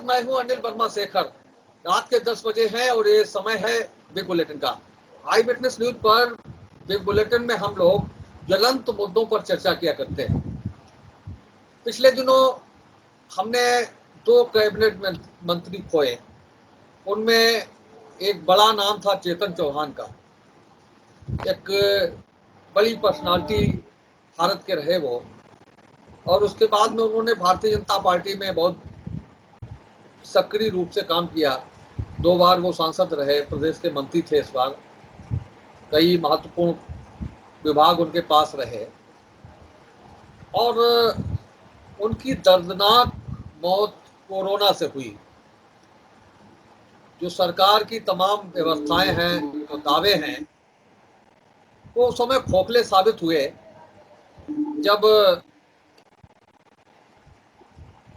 नमस्कार, मैं हूं अनिल वर्मा शेखर। रात के 10 बजे हैं और ये समय है बिग बुलेटिन का। आई विटनेस न्यूज पर बिग बुलेटिन में हम लोग ज्वलंत मुद्दों पर चर्चा किया करते हैं। पिछले दिनों हमने 2 कैबिनेट मंत्री खोए। उनमें एक बड़ा नाम था चेतन चौहान का, एक बड़ी पर्सनालिटी भारत के रहे वो, और उसके बाद में उन्होंने भारतीय जनता पार्टी में बहुत सक्रिय रूप से काम किया। 2 बार वो सांसद रहे, प्रदेश के मंत्री थे। इस बार कई महत्वपूर्ण विभाग उनके पास रहे और उनकी दर्दनाक मौत कोरोना से हुई। जो सरकार की तमाम व्यवस्थाएं हैं, जो दावे हैं, वो उस समय खोखले साबित हुए जब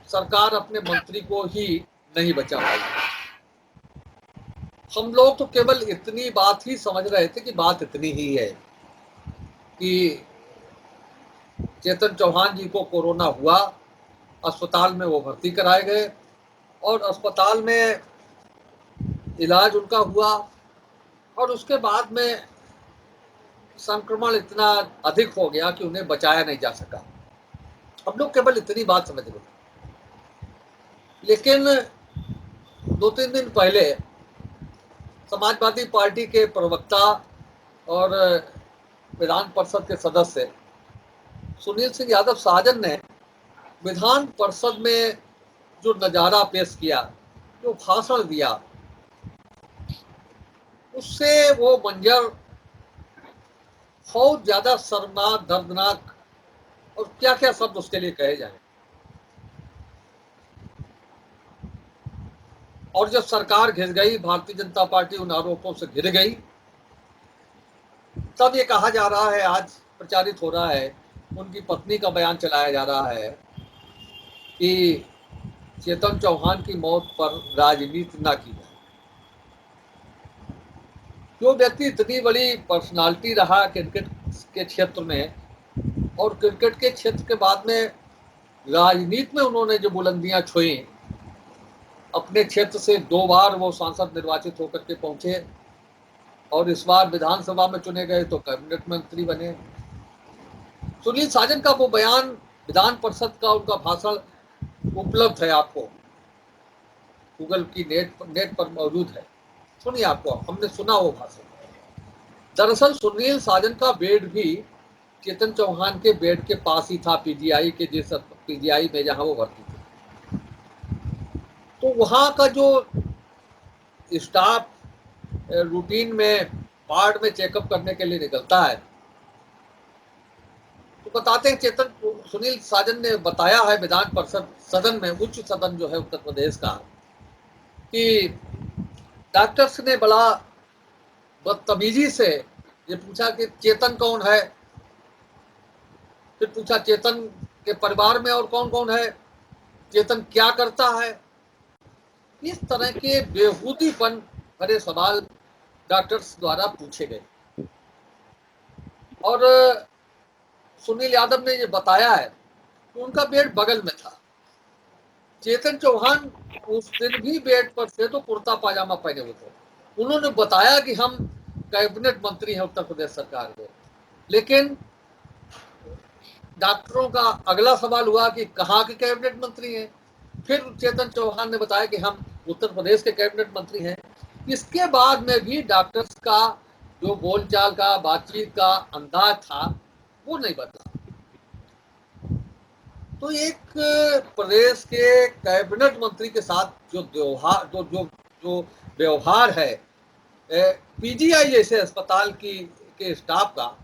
सरकार अपने मंत्री को ही नहीं बचा पाई। हम लोग तो केवल इतनी बात ही समझ रहे थे कि बात इतनी ही है कि चेतन चौहान जी को कोरोना हुआ, अस्पताल में वो भर्ती कराए गए और अस्पताल में इलाज उनका हुआ और उसके बाद में संक्रमण इतना अधिक हो गया कि उन्हें बचाया नहीं जा सका। हम लोग केवल इतनी बात समझ रहे थे। लेकिन 2-3 दिन पहले समाजवादी पार्टी के प्रवक्ता और विधान परिषद के सदस्य सुनील सिंह यादव साजन ने विधान परिषद में जो नज़ारा पेश किया, जो भाषण दिया, उससे वो मंजर बहुत ज्यादा शर्मनाक, दर्दनाक और क्या क्या शब्द उसके लिए कहे जाए। और जब सरकार घिर गई, भारतीय जनता पार्टी उन आरोपों से घिर गई, तब ये कहा जा रहा है, आज प्रचारित हो रहा है, उनकी पत्नी का बयान चलाया जा रहा है कि चेतन चौहान की मौत पर राजनीति ना की जाए। जो व्यक्ति इतनी बड़ी पर्सनालिटी रहा क्रिकेट के क्षेत्र में, और क्रिकेट के क्षेत्र के बाद में राजनीति में उन्होंने जो बुलंदियां छुई, अपने क्षेत्र से 2 बार वो सांसद निर्वाचित होकर के पहुंचे और इस बार विधानसभा में चुने गए तो कैबिनेट मंत्री बने। सुनील साजन का वो बयान, विधान परिषद का उनका भाषण उपलब्ध है, आपको गूगल की नेट पर मौजूद है। सुनिए, आपको हमने सुना वो भाषण। दरअसल सुनील साजन का बेड भी चेतन चौहान के बेड के पास ही था, पीजीआई के, जिस पीजीआई में जहां वो भर्ती थे। तो वहां का जो स्टाफ रूटीन में वार्ड में चेकअप करने के लिए निकलता है, तो बताते हैं सुनील साजन ने बताया है विधान परिषद सदन में, उच्च सदन जो है उत्तर प्रदेश का, कि डॉक्टर्स ने बड़ा बदतमीजी से ये पूछा कि चेतन कौन है, फिर पूछा चेतन के परिवार में और कौन कौन है, चेतन क्या करता है। इस तरह के बेहूदीपन भरे सवाल डॉक्टर्स द्वारा पूछे गए और सुनील यादव ने ये बताया है कि उनका बेड बगल में था। चेतन चौहान उस दिन भी बेड पर थे तो कुर्ता पाजामा पहने हुए थे। उन्होंने बताया कि हम कैबिनेट मंत्री हैं उत्तर प्रदेश सरकार के। लेकिन डॉक्टरों का अगला सवाल हुआ कि कहाँ के कैबिनेट मंत्री हैं। फिर चेतन चौहान ने बताया कि हम उत्तर प्रदेश के कैबिनेट मंत्री हैं। इसके बाद में भी डॉक्टर्स का जो बोलचाल का, बातचीत का अंदाज था, वो नहीं बदला। तो एक प्रदेश के कैबिनेट मंत्री के साथ जो व्यवहार जो व्यवहार है पीजीआई जैसे अस्पताल के स्टाफ का,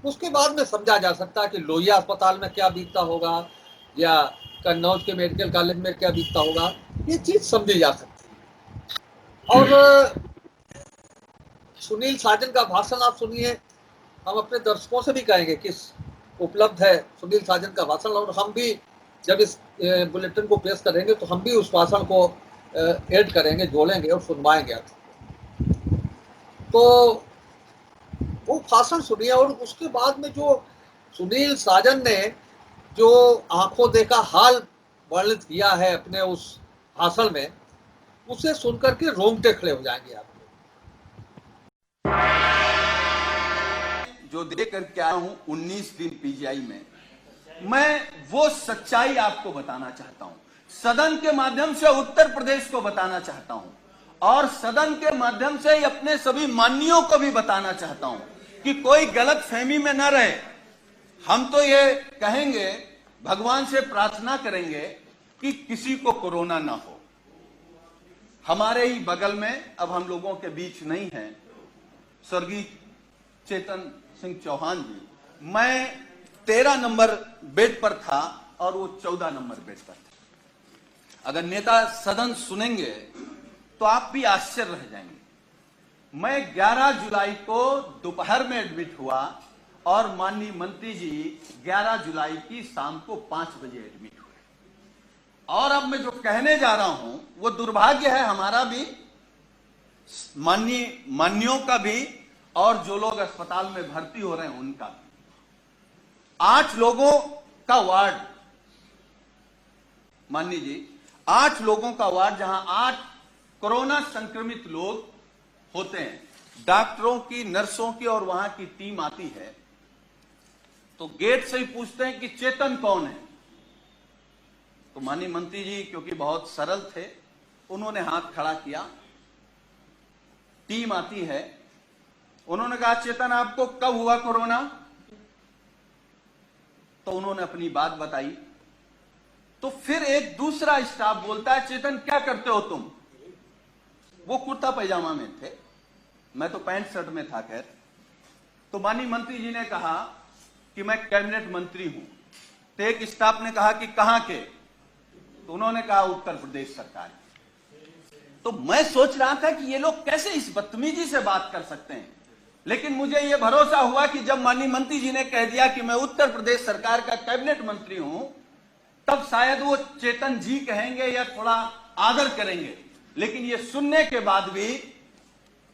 उसके बाद में समझा जा सकता है कि लोहिया अस्पताल में क्या बीतता होगा या कन्नौज के मेडिकल कॉलेज में क्या बीतता होगा, ये चीज समझी जा सकती है। और सुनील साजन का भाषण आप सुनिए। हम अपने दर्शकों से भी कहेंगे कि उपलब्ध है सुनील साजन का भाषण, और हम भी जब इस बुलेटिन को पेश करेंगे तो हम भी उस भाषण को ऐड करेंगे, जोड़ेंगे और सुनवाएंगे आपको। तो वो भाषण सुनिए। और उसके बाद में जो सुनील साजन ने जो आंखों देखा हाल वर्णित किया है अपने उस भाषण में, उसे सुनकर के रोंगटे खड़े हो जाएंगे आप। जो देकर के आया हूं 19 दिन पीजीआई में, मैं वो सच्चाई आपको बताना चाहता हूं, सदन के माध्यम से उत्तर प्रदेश को बताना चाहता हूं, और सदन के माध्यम से ही अपने सभी माननीयों को भी बताना चाहता हूं कि कोई गलत फहमी में न रहे। हम तो ये कहेंगे, भगवान से प्रार्थना करेंगे कि किसी को कोरोना ना हो। हमारे ही बगल में, अब हम लोगों के बीच नहीं है, स्वर्गीय चेतन सिंह चौहान जी, मैं 13 नंबर बेड पर था और वो 14 नंबर बेड पर था। अगर नेता सदन सुनेंगे तो आप भी आश्चर्य रह जाएंगे। मैं 11 जुलाई को दोपहर में एडमिट हुआ और माननीय मंत्री जी 11 जुलाई की शाम को 5 बजे एडमिट हुए। और अब मैं जो कहने जा रहा हूं वो दुर्भाग्य है हमारा भी, माननीयों का भी, और जो लोग अस्पताल में भर्ती हो रहे हैं उनका भी। 8 लोगों का वार्ड, माननीय जी, 8 लोगों का वार्ड, जहां 8 कोरोना संक्रमित लोग होते हैं, डॉक्टरों की, नर्सों की और वहां की टीम आती है तो गेट से ही पूछते हैं कि चेतन कौन है। तो माननीय मंत्री जी क्योंकि बहुत सरल थे, उन्होंने हाथ खड़ा किया, टीम आती है, उन्होंने कहा चेतन आपको कब हुआ कोरोना? तो उन्होंने अपनी बात बताई। तो फिर एक दूसरा स्टाफ बोलता है चेतन क्या करते हो तुम? वो कुर्ता पैजामा में थे, मैं तो पैंट शर्ट में था। खैर, तो माननीय मंत्री जी ने कहा कि मैं कैबिनेट मंत्री हूं। तो एक स्टाफ ने कहा कि कहां के? तो उन्होंने कहा उत्तर प्रदेश सरकार। तो मैं सोच रहा था कि ये लोग कैसे इस बदतमीजी से बात कर सकते हैं, लेकिन मुझे यह भरोसा हुआ कि जब माननीय मंत्री जी ने कह दिया कि मैं उत्तर प्रदेश सरकार का कैबिनेट मंत्री हूं, तब शायद वो चेतन जी कहेंगे या थोड़ा आदर करेंगे। लेकिन ये सुनने के बाद भी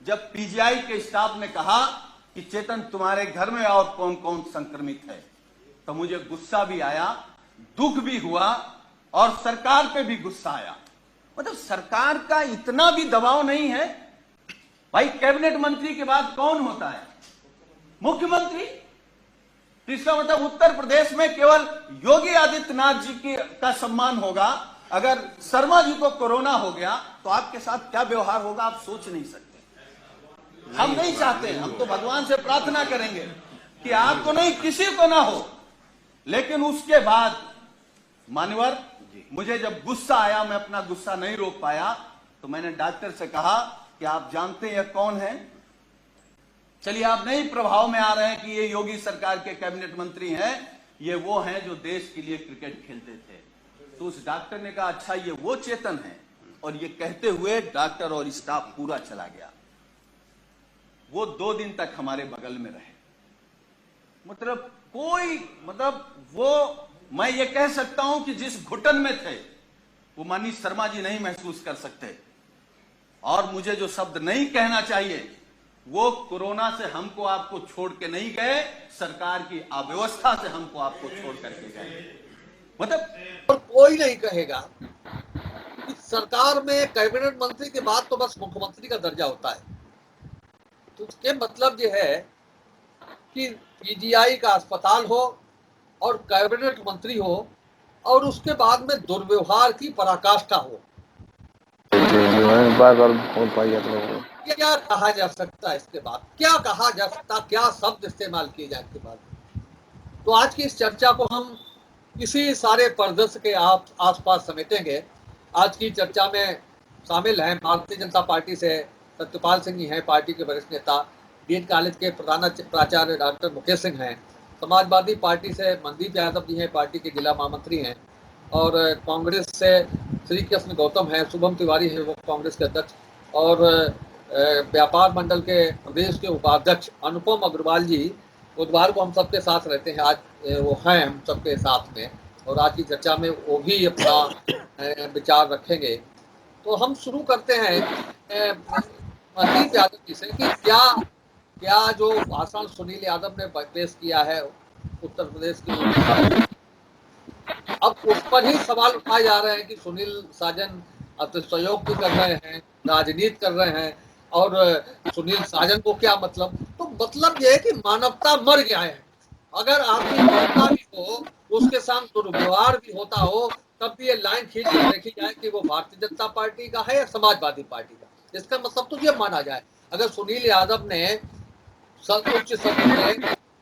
जब पीजीआई के स्टाफ ने कहा कि चेतन तुम्हारे घर में और कौन कौन संक्रमित है, तो मुझे गुस्सा भी आया, दुख भी हुआ और सरकार पे भी गुस्सा आया। मतलब सरकार का इतना भी दबाव नहीं है भाई। कैबिनेट मंत्री के बाद कौन होता है? मुख्यमंत्री। तो इसका मतलब उत्तर प्रदेश में केवल योगी आदित्यनाथ जी का सम्मान होगा। अगर शर्मा जी को कोरोना हो गया तो आपके साथ क्या व्यवहार होगा आप सोच नहीं सकते। हम नहीं चाहते, हम तो भगवान से प्रार्थना करेंगे कि आपको नहीं, किसी को ना हो। लेकिन उसके बाद मान्यवर, मुझे जब गुस्सा आया, मैं अपना गुस्सा नहीं रोक पाया, तो मैंने डॉक्टर से कहा कि आप जानते हैं कौन है? चलिए आप नहीं प्रभाव में आ रहे हैं कि ये योगी सरकार के कैबिनेट मंत्री हैं, ये वो हैं जो देश के लिए क्रिकेट खेलते थे। तो उस डॉक्टर ने कहा अच्छा ये वो चेतन है, और ये कहते हुए डॉक्टर और स्टाफ पूरा चला गया। वो 2 दिन तक हमारे बगल में रहे। मतलब वो, मैं ये कह सकता हूं कि जिस घुटन में थे वो माननीय शर्मा जी नहीं महसूस कर सकते। और मुझे जो शब्द नहीं कहना चाहिए, वो कोरोना से हमको आपको छोड़ के नहीं गए, सरकार की अव्यवस्था से हमको आपको छोड़ करके गए। मतलब और कोई नहीं कहेगा कि सरकार में कैबिनेट मंत्री के बाद तो बस मुख्यमंत्री का दर्जा होता है। तो उसके मतलब ये है कि पीजीआई का अस्पताल हो और कैबिनेट मंत्री हो और उसके बाद में दुर्व्यवहार की पराकाष्ठा हो। बार-बार फोन पाई आप लोगों को। क्या कहा जा सकता है इसके बाद? क्या कहा जा सकता, क्या शब्द इस्तेमाल किए जाए इसके बाद? तो आज की इस चर्चा को हम इसी सारे परिदृश्य के आसपास समेटेंगे। आज की चर्चा में शामिल हैं भारतीय जनता पार्टी से सत्यपाल सिंह जी हैं, पार्टी के वरिष्ठ नेता। डीएन कॉलेज के प्राचार्य डॉक्टर मुकेश सिंह हैं। समाजवादी पार्टी से मनदीप यादव जी हैं, पार्टी के जिला महामंत्री हैं। और कांग्रेस से श्री कृष्ण गौतम है, शुभम तिवारी है, वो कांग्रेस के अध्यक्ष। और व्यापार मंडल के प्रदेश के उपाध्यक्ष अनुपम अग्रवाल जी बुधवार को हम सबके साथ रहते हैं, आज वो हैं हम सबके साथ में, और आज की चर्चा में वो भी अपना विचार रखेंगे। तो हम शुरू करते हैं मनदीप यादव जी से कि क्या जो भाषण सुनील यादव ने पेश किया है उत्तर प्रदेश की, अब उस पर ही सवाल उठाए जा रहे हैं कि सुनील साजन अपने सहयोग भी कर रहे हैं, राजनीति कर रहे हैं, और सुनील साजन को क्या मतलब, तो मतलब ये है कि मानवता मर गया है। अगर आदमी मरता भी हो, उसके साथ दुर्व्यवहार भी होता हो, तब भी ये लाइन खींच कर देखी जाए कि वो भारतीय जनता पार्टी का है या समाजवादी पार्टी का। इसका मतलब तो ये माना जाए, अगर सुनील यादव ने उच्च सदन में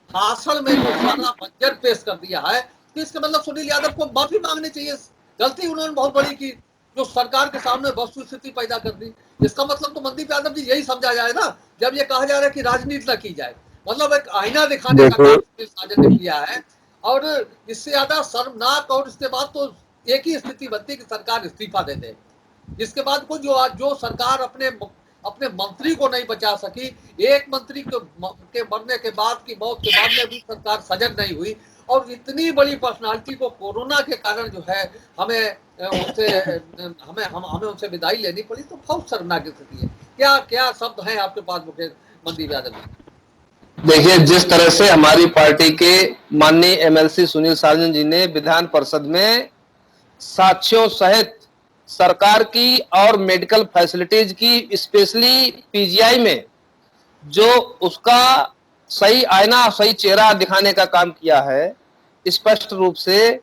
भाषण में जो सारा मंजर पेश कर दिया है, तो इसका मतलब सुनील यादव को माफी मांगनी चाहिए। गलती उन्होंने बहुत बड़ी की, जो सरकार के सामने वस्तु स्थिति पैदा कर दी। इसका मतलब तो मनदीप यादव जी यही समझा जाए ना, जब ये कहा जा रहा है कि राजनीति न की जाए, मतलब एक आईना दिखाने का काम सुनील साजन ने किया है। और इससे ज्यादा शर्मनाक, और इसके बाद तो एक ही स्थिति बनती है कि सरकार इस्तीफा दे दे। इसके बाद को जो सरकार अपने अपने मंत्री को नहीं बचा सकी, एक मंत्री के मरने के बाद की मौत के बाद में भी सरकार सजग नहीं हुई, और इतनी बड़ी पर्सनालिटी को कोरोना के कारण जो है हमें उनसे विदाई लेनी पड़ी, तो बहुत शर्मनाक स्थिति है। क्या क्या शब्द हैं आपके पास मुकेश मनदीप यादव जी? देखिए, जिस तरह से हमारी पार्टी के माननीय एमएलसी सुनील साजन जी ने विधान परिषद में साक्ष्यों सहित सरकार की और मेडिकल फैसिलिटीज की, स्पेशली पीजीआई में जो उसका सही आईना, सही चेहरा दिखाने का काम किया है, स्पष्ट रूप से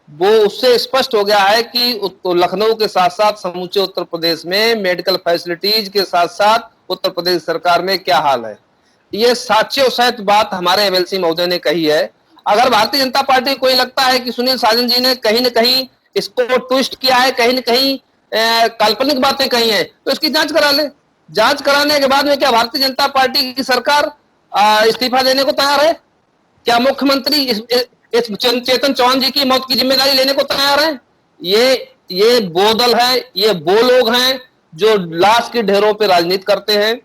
वो उससे स्पष्ट हो गया है कि लखनऊ के साथ साथ समूचे उत्तर प्रदेश में मेडिकल फैसिलिटीज के साथ साथ उत्तर प्रदेश सरकार में क्या हाल है। ये साक्ष्यों सहित बात हमारे एमएलसी महोदय ने कही है। अगर भारतीय जनता पार्टी को लगता है कि सुनील साजन जी ने कहीं न कहीं इसको ट्विस्ट किया है, कहीं न कहीं काल्पनिक बातें कही हैं, तो इसकी जांच करा ले। जांच कराने के बाद में क्या भारतीय जनता पार्टी की सरकार इस्तीफा देने को तैयार है? क्या मुख्यमंत्री इस चेतन चौहान जी की मौत की जिम्मेदारी लेने को तैयार है? ये वो दल है, ये वो लोग हैं जो लाश के ढेरों पे राजनीति करते हैं,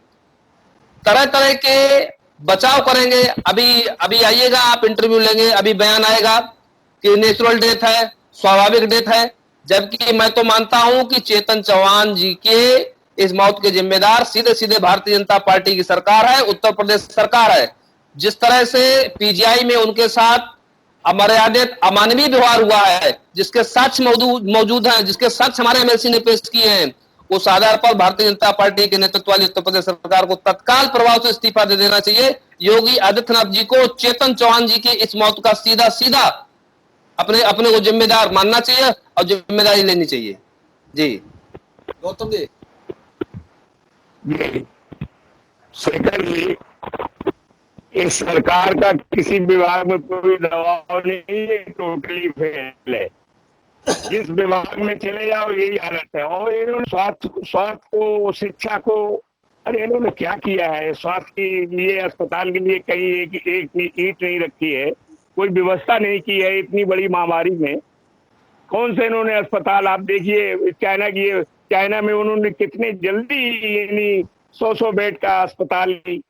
तरह तरह के बचाव करेंगे। अभी आइएगा, आप इंटरव्यू लेंगे, अभी बयान आएगा कि नेचुरल डेथ है, स्वाभाविक डेथ है, जबकि मैं तो मानता हूं कि चेतन चौहान जी के इस मौत के जिम्मेदार सीधे सीधे भारतीय जनता पार्टी की सरकार है, उत्तर प्रदेश सरकार है। जिस तरह से पीजीआई में उनके साथ अमर्यादित, अमानवीय व्यवहार हुआ है, जिसके साक्ष्य मौजूद हैं, जिसके साक्ष्य हमारे एमएलसी ने पेश किए हैं, उस आधार पर भारतीय जनता पार्टी के नेतृत्व वाली उत्तर प्रदेश सरकार को तत्काल प्रभाव से इस्तीफा दे देना चाहिए। योगी आदित्यनाथ जी को चेतन चौहान जी की इस मौत का सीधा सीधा अपने को जिम्मेदार मानना चाहिए और जिम्मेदारी लेनी चाहिए। जी गौतम जी। सेकेंडली, इस सरकार का किसी विभाग में कोई दबाव नहीं है, टोटली फेल है। जिस विभाग में चले जाओ यही हालत है। और इन्होंने स्वास्थ्य को, शिक्षा को, अरे इन्होंने क्या किया है? स्वास्थ्य के लिए, अस्पताल के लिए कहीं एक ईंट नहीं रखी है, कोई व्यवस्था नहीं की है। इतनी बड़ी महामारी में कौन से इन्होंने अस्पताल, आप देखिए चाइना में उन्होंने कितने जल्दी 100 बेड का अस्पताल ली,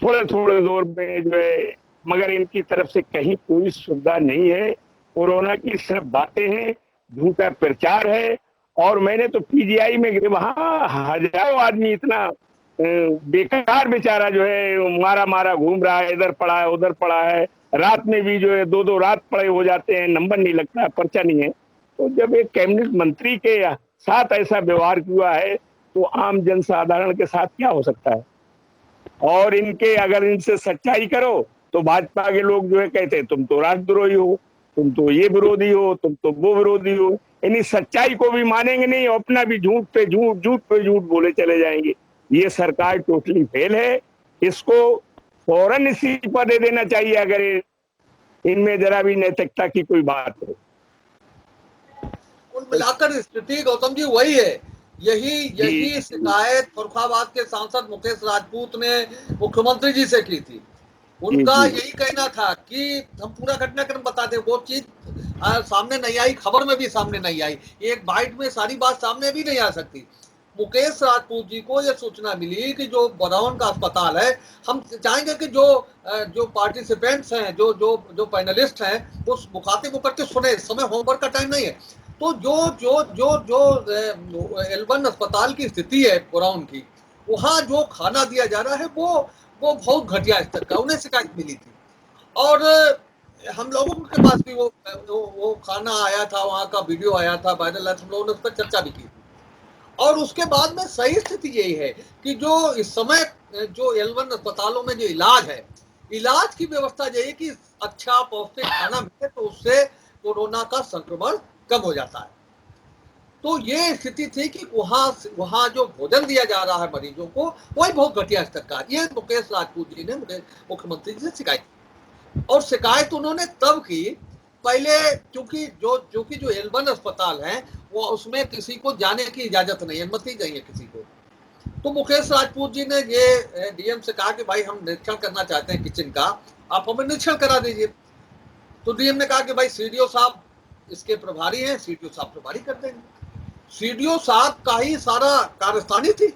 थोड़े थोड़े दौर में जो है, मगर इनकी तरफ से कहीं कोई सुविधा नहीं है। कोरोना की सिर्फ बातें हैं, झूठा प्रचार है। और मैंने तो पीजीआई में वहां हजारों आदमी इतना बेकार बेचारा जो है मारा घूम रहा है, इधर पड़ा है उधर पड़ा है, रात में भी जो है 2-2 रात पड़े हो जाते हैं, नंबर नहीं लगता, पर्चा नहीं है। तो जब एक कैबिनेट मंत्री के साथ ऐसा व्यवहार हुआ है तो आम जनसाधारण के साथ क्या हो सकता है? और अगर इनसे सच्चाई करो तो भाजपा के लोग जो है कहते हैं तुम तो राष्ट्रद्रोही हो, तुम तो ये विरोधी हो, तुम तो वो विरोधी हो। यानी सच्चाई को भी मानेंगे नहीं, अपना भी झूठ पे झूठ बोले चले जाएंगे। ये सरकार टोटली फेल है। इसको फौरन इस्तीफा दे देना चाहिए अगर इनमें जरा भी नैतिकता की कोई बात हो। कुल मिलाकर स्थिति गौतम जी वही है। यही शिकायत फर्रुखाबाद के सांसद मुकेश राजपूत ने मुख्यमंत्री जी से की थी। उनका यही कहना था कि हम पूरा घटनाक्रम बताते, वो चीज सामने नहीं आई, खबर में भी सामने नहीं आई, एक बाइट में सारी बात सामने भी नहीं आ सकती। मुकेश राजपूत जी को यह सूचना मिली कि जो बरौन का अस्पताल है, हम चाहेंगे कि जो पार्टिसिपेंट्स हैं, जो पैनलिस्ट हैं, वो मुखातिब होकर के सुने। इस समय होमवर्क का टाइम नहीं है। तो जो L1 अस्पताल की स्थिति है बरौन की, वहाँ जो खाना दिया जा रहा है वो बहुत घटिया स्तर का, उन्हें शिकायत मिली थी। और हम लोगों के पास भी वो खाना आया था, वहाँ का वीडियो आया था वायरल, हम लोगों ने उस पर चर्चा भी की। और उसके बाद में सही स्थिति यही है कि जो इस समय जो L1 अस्पतालों में जो इलाज है, इलाज की व्यवस्था यही है कि अच्छा पौष्टिक खाना मिले तो उससे कोरोना का संक्रमण कम हो जाता है। तो ये स्थिति थी कि वहाँ जो भोजन दिया जा रहा है मरीजों को, वही बहुत घटिया स्तर का। ये मुकेश राजपूत जी ने मुख्यमंत्री जी से शिकायत की, और शिकायत उन्होंने तब की पहले, क्योंकि जो L1 अस्पताल है वो उसमें किसी को जाने की इजाजत नहीं है, अनुमति नहीं है किसी को। तो मुकेश राजपूत जी ने ये डीएम से कहा कि भाई हम निरीक्षण करना चाहते हैं किचन का, आप हमें निरीक्षण करा दीजिए। तो डीएम ने कहा कि भाई सीडीओ साहब इसके प्रभारी हैं, सीडीओ साहब प्रभारी कर देंगे। सीडीओ साहब का ही सारा कार्यस्थानी थी।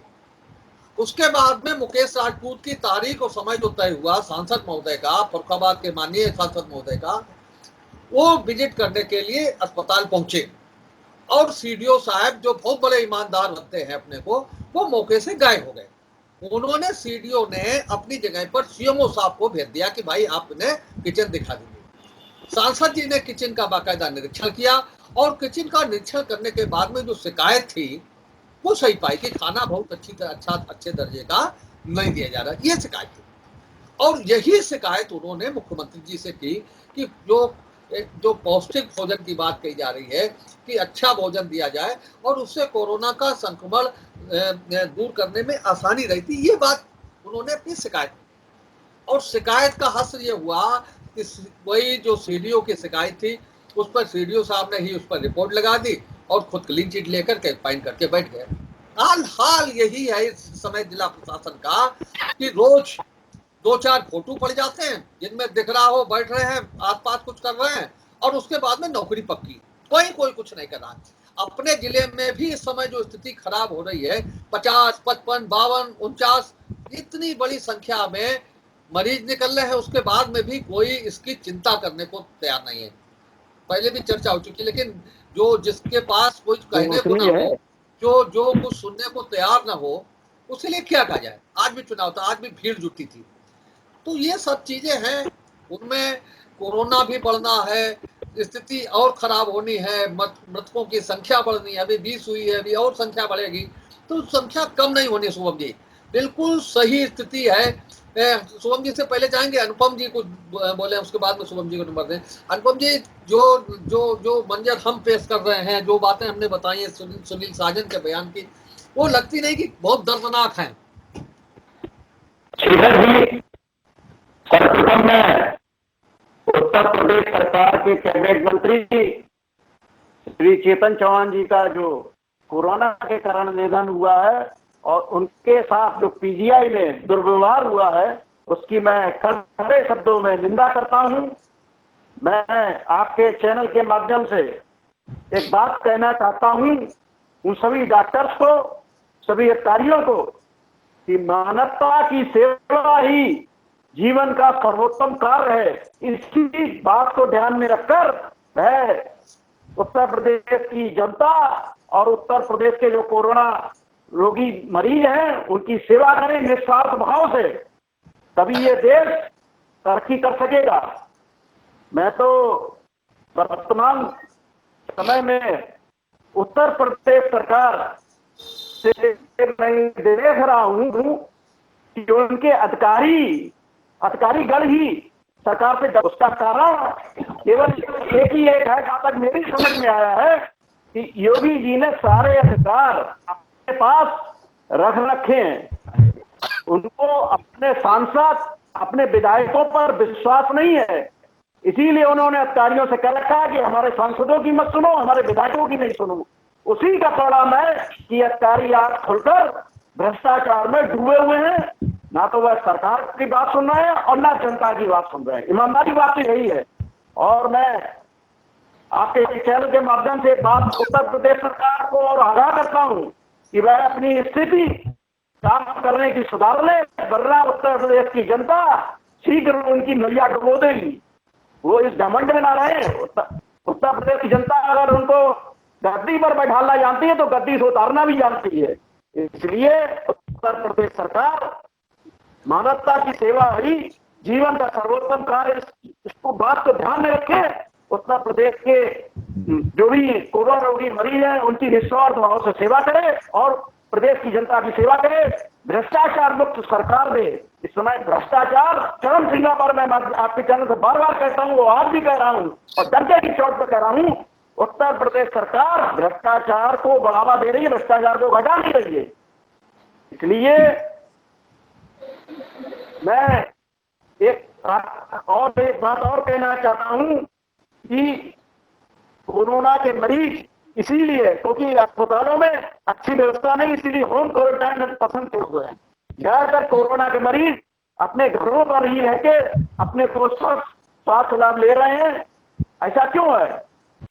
उसके बाद में मुकेश राजपूत की तारीख और समय जो तय हुआ सांसद महोदय का, फरुखाबाद के माननीय सांसद महोदय का, वो विजिट करने के लिए अस्पताल पहुंचे, और सीडीओ साहब जो बहुत बड़े ईमानदार बनते हैं अपने को, वो मौके से गायब हो गए। उन्होंने सीडीओ ने अपनी जगह पर सीएमओ साहब को भेज दिया कि भाई आप इन्हें किचन दिखा दीजिए। सांसद जी ने किचन का बाकायदा निरीक्षण किया, और किचन का निरीक्षण करने के बाद में जो शिकायत थी वो सही पाई कि खाना बहुत अच्छे दर्जे का नहीं दिया जा रहा, ये शिकायत थी। और यही शिकायत उन्होंने मुख्यमंत्री जी से की कि जो पौष्टिक भोजन की बात कही जा रही है कि अच्छा भोजन दिया जाए और उससे कोरोना का संक्रमण दूर करने में आसानी रहती, ये बात उन्होंने अपनी शिकायत की। और शिकायत का हश्र ये हुआ कि वही जो सीडीओ की शिकायत थी उस पर सीडीओ साहब ने ही उस पर रिपोर्ट लगा दी और खुद क्लीन चिट लेकर के फाइन करके बैठ गए। हाल यही है इस समय जिला प्रशासन का कि रोज 2-4 फोटो पड़ जाते हैं जिनमें दिख रहा हो बैठ रहे हैं, आसपास कुछ कर रहे हैं, और उसके बाद में नौकरी पक्की, कोई कुछ नहीं कर रहा। अपने जिले में भी इस समय जो स्थिति खराब हो रही है, 50, 55, 52, 49 इतनी बड़ी संख्या में मरीज निकल रहे हैं, उसके बाद में भी कोई इसकी चिंता करने को तैयार नहीं है। पहले भी चर्चा हो चुकी, लेकिन जो जिसके पास कुछ कहने को ना हो, जो कुछ सुनने को तैयार ना हो, उसके लिए क्या कहा जाए। आज भी चुनाव था, आज भी भीड़ जुटी थी। तो ये सब चीजें हैं, उनमें कोरोना भी बढ़ना है, स्थिति और खराब होनी है, मृतकों की संख्या बढ़नी है, अभी 20 हुई है, अभी और संख्या बढ़ेगी, तो संख्या कम नहीं होनी। शुभम जी बिल्कुल सही स्थिति है। शुभम जी से पहले चाहेंगे अनुपम जी कुछ बोले, उसके बाद में शुभम जी को नंबर दें। अनुपम जी, जो मंजर हम पेश कर रहे हैं, जो बातें हमने बताई है सुनील साजन के बयान की, वो लगती नहीं कि बहुत दर्दनाक है? सर्वप्रथम मैं उत्तर प्रदेश सरकार के कैबिनेट मंत्री श्री चेतन चौहान जी का जो कोरोना के कारण निधन हुआ है और उनके साथ जो पीजीआई में दुर्व्यवहार हुआ है, उसकी मैं कड़े शब्दों में निंदा करता हूं। मैं आपके चैनल के माध्यम से एक बात कहना चाहता हूं उन सभी डॉक्टर्स को, सभी अधिकारियों को, कि मानवता की सेवा ही जीवन का सर्वोत्तम कार्य है। इसी बात को ध्यान में रखकर मैं उत्तर प्रदेश की जनता और उत्तर प्रदेश के जो कोरोना रोगी मरीज हैं उनकी सेवा करें निस्वार्थ भाव से, तभी ये देश तरक्की कर सकेगा। मैं तो वर्तमान समय में उत्तर प्रदेश सरकार से मैं देख रहा हूं कि जो उनके अधिकारीगण ही सरकार से, उसका कारण केवल एक ही है, जहां तक मेरी समझ में आया है कि योगी जी ने सारे अधिकार अपने पास रख रखे हैं। उनको अपने सांसद, अपने विधायकों पर विश्वास नहीं है, इसीलिए उन्होंने अधिकारियों से कह रखा है कि हमारे सांसदों की मत सुनो, हमारे विधायकों की नहीं सुनो। उसी का परिणाम है कि अधिकारी आंख खुलकर भ्रष्टाचार में डूबे हुए हैं। ना तो वह सरकार की बात सुन रहे हैं और ना जनता की बात सुन रहे हैं। ईमानदारी बात तो यही है। और मैं आपके चैनल के माध्यम से बात उत्तर प्रदेश सरकार को और आगाह करता हूं कि वह अपनी स्थिति काम करने की सुधार ले, वरना उत्तर प्रदेश की जनता शीघ्र उनकी नैया डुबो देगी। वो इस घमंड में ना रहे। उत्तर प्रदेश की जनता अगर उनको गद्दी पर बैठाना जानती है तो गद्दी से उतारना भी जानती है। इसलिए उत्तर प्रदेश सरकार मानवता की सेवा ही जीवन का सर्वोत्तम कार्य, इसको बात को ध्यान में रखे। उत्तर प्रदेश के जो भी कोरोना रोगी मरीज हैं उनकी निस्वार्थ भाव से सेवा करे और प्रदेश की जनता की सेवा करे। भ्रष्टाचार मुक्त सरकार दे। इस समय भ्रष्टाचार चरम सीमा पर, मैं आपके चैनल से बार बार कहता हूँ, वो आज भी कह रहा हूँ और दर्जे की चोट पर कह रहा हूँ, उत्तर प्रदेश सरकार भ्रष्टाचार को बढ़ावा दे रही है, भ्रष्टाचार को घटा नहीं रही है। इसलिए मैं एक बात और कहना चाहता हूं कि कोरोना के मरीज इसीलिए, क्योंकि अस्पतालों में अच्छी व्यवस्था नहीं, इसीलिए होम क्वारंटाइन पसंद कर हुए हैं। ज्यादातर कोरोना के मरीज अपने घरों पर ही रह के अपने को स्वास्थ्य लाभ ले रहे हैं। ऐसा क्यों है?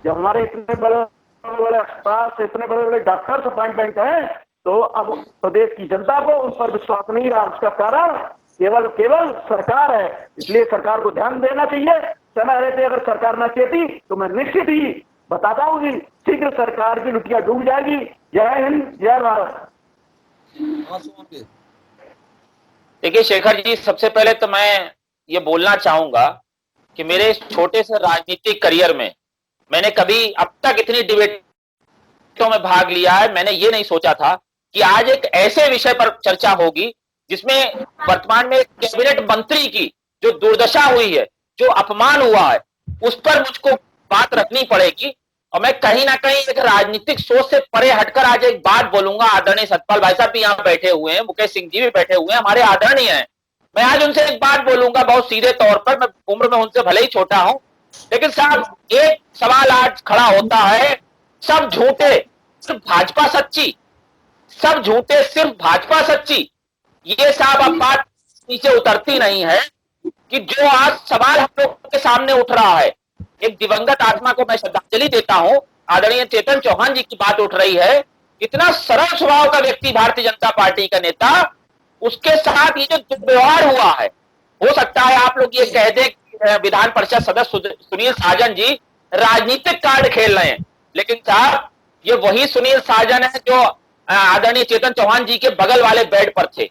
जब हमारे इतने बड़े बड़े अस्पताल से इतने बड़े बड़े डॉक्टर्स अपॉइंटमेंट हैं, तो अब प्रदेश की जनता को उस पर विश्वास नहीं रहा। उसका कारण केवल सरकार है। इसलिए सरकार को ध्यान देना चाहिए। समय रहते अगर सरकार न चेती तो मैं निश्चित ही बताता हूँ कि शीघ्र सरकार की लुटिया डूब जाएगी। जय हिंद, जय भारत। देखिए शेखर जी, सबसे पहले तो मैं ये बोलना चाहूंगा कि मेरे इस छोटे से राजनीतिक करियर में मैंने कभी अब तक इतनी डिबेटों में भाग लिया है। मैंने ये नहीं सोचा था कि आज एक ऐसे विषय पर चर्चा होगी जिसमें वर्तमान में कैबिनेट मंत्री की जो दुर्दशा हुई है, जो अपमान हुआ है, उस पर मुझको बात रखनी पड़ेगी। और मैं कहीं ना कहीं एक राजनीतिक सोच से परे हटकर आज एक बात बोलूंगा। आदरणीय सतपाल भाई साहब भी यहाँ बैठे हुए हैं, मुकेश सिंह जी भी बैठे हुए हैं, हमारे आदरणीय हैं। मैं आज उनसे एक बात बोलूंगा बहुत सीधे तौर पर। मैं उम्र में उनसे भले ही छोटा हूं, लेकिन साहब एक सवाल आज खड़ा होता है, सब झूठे सिर्फ भाजपा सच्ची, सब झूठे सिर्फ भाजपा सच्ची। ये साहब अब बात नीचे उतरती नहीं है कि जो आज सवाल हम लोग के सामने उठ रहा है। एक दिवंगत आत्मा को मैं श्रद्धांजलि देता हूं, आदरणीय चेतन चौहान जी की बात उठ रही है। इतना सरल स्वभाव का व्यक्ति, भारतीय जनता पार्टी का नेता, उसके साथ ये जो दुर्व्यवहार हुआ है, हो सकता है आप लोग ये कह दें विधान परिषद सदस्य सुनील साजन जी राजनीतिक कार्ड खेल रहे हैं, लेकिन साहब ये वही सुनील साजन है जो आदरणीय चेतन चौहान जी के बगल वाले बेड पर थे।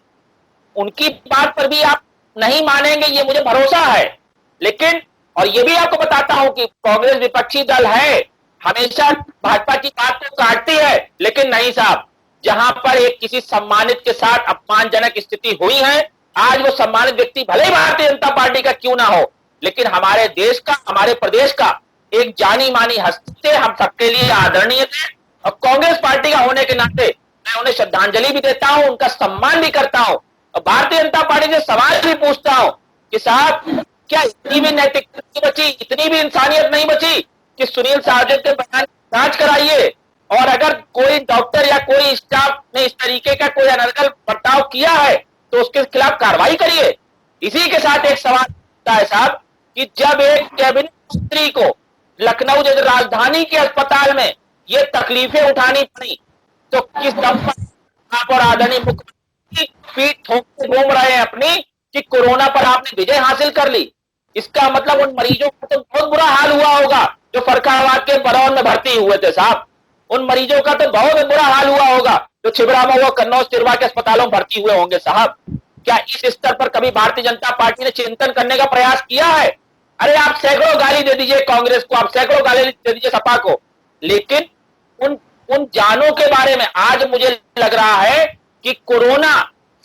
उनकी बात पर भी आप नहीं मानेंगे, ये मुझे भरोसा है। लेकिन और ये भी आपको बताता हूं कि कांग्रेस विपक्षी दल है, हमेशा भाजपा की बात को काटती है, लेकिन नहीं साहब, जहां पर एक किसी सम्मानित के साथ अपमानजनक स्थिति हुई है, आज वो सम्मानित व्यक्ति भले ही भारतीय जनता पार्टी का क्यों ना हो, लेकिन हमारे देश का, हमारे प्रदेश का एक जानी मानी हस्ती थे, हम सबके लिए आदरणीय थे। और कांग्रेस पार्टी का होने के नाते मैं उन्हें श्रद्धांजलि भी देता हूं, उनका सम्मान भी करता हूं। और भारतीय जनता पार्टी से सवाल भी पूछता हूं कि साहब क्या इतनी भी नैतिकता नहीं बची, इतनी भी इंसानियत नहीं बची कि सुनील साजन के बयान जांच कराइए, और अगर कोई डॉक्टर या कोई स्टाफ ने इस तरीके का कोई अनर्गल बर्ताव किया है तो उसके खिलाफ कार्रवाई करिए। इसी के साथ एक सवाल होता है साहब कि जब एक कैबिनेट मंत्री को लखनऊ जैसे राजधानी के अस्पताल में ये तकलीफें उठानी पड़ी, तो किस दम पर आप और आदरणीय मुख्यमंत्री पीठ ठोकते घूम रहे हैं अपनी कि कोरोना पर आपने विजय हासिल कर ली। इसका मतलब उन मरीजों का तो बहुत बुरा हाल हुआ होगा जो फरक्काबाद के बरौन में भर्ती हुए थे साहब। उन मरीजों का तो बहुत बुरा हाल हुआ होगा जो छिबरा में हुआ, कन्नौज, तिरवा के अस्पतालों में भर्ती हुए होंगे साहब। क्या इस स्तर पर कभी भारतीय जनता पार्टी ने चिंतन करने का प्रयास किया है? अरे आप सैकड़ों गाली दे दीजिए कांग्रेस को, आप सैकड़ों गाली दे दीजिए सपा को, लेकिन उन जानों के बारे में आज मुझे लग रहा है कि कोरोना